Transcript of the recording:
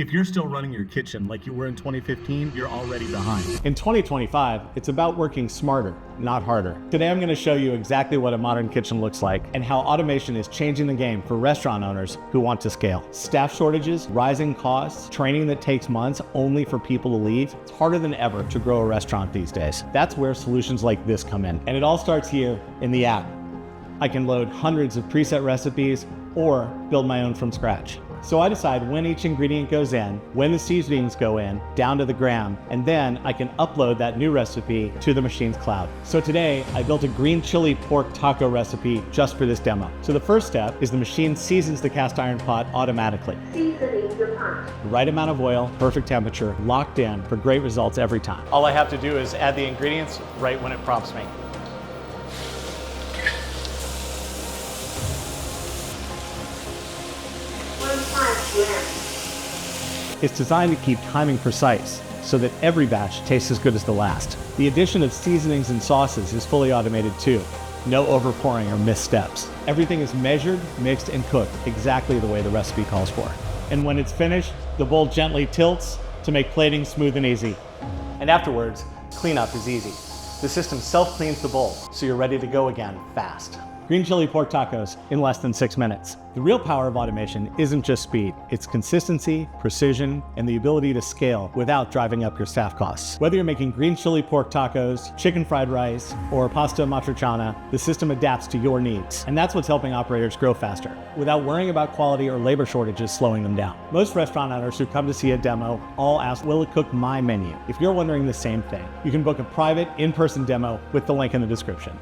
If you're still running your kitchen like you were in 2015, you're already behind. In 2025, it's about working smarter, not harder. Today, I'm going to show you exactly what a modern kitchen looks like and how automation is changing the game for restaurant owners who want to scale. Staff shortages, rising costs, training that takes months only for people to leave. It's harder than ever to grow a restaurant these days. That's where solutions like this come in. And it all starts here in the app. I can load hundreds of preset recipes or build my own from scratch. So I decide when each ingredient goes in, when the seasonings go in, down to the gram, and then I can upload that new recipe to the machine's cloud. So today, I built a green chili pork taco recipe just for this demo. So the first step is the machine seasons the cast iron pot automatically. Seasoning the pot. The right amount of oil, perfect temperature, locked in for great results every time. All I have to do is add the ingredients right when it prompts me. It's designed to keep timing precise so that every batch tastes as good as the last. The addition of seasonings and sauces is fully automated too. No overpouring or missteps. Everything is measured, mixed, and cooked exactly the way the recipe calls for. And when it's finished, the bowl gently tilts to make plating smooth and easy. And afterwards, cleanup is easy. The system self-cleans the bowl, so you're ready to go again fast. Green chili pork tacos in less than 6 minutes. The real power of automation isn't just speed, it's consistency, precision, and the ability to scale without driving up your staff costs. Whether you're making green chili pork tacos, chicken fried rice, or pasta matriciana, the system adapts to your needs. And that's what's helping operators grow faster, without worrying about quality or labor shortages slowing them down. Most restaurant owners who come to see a demo all ask, will it cook my menu? If you're wondering the same thing, you can book a private in-person demo with the link in the description.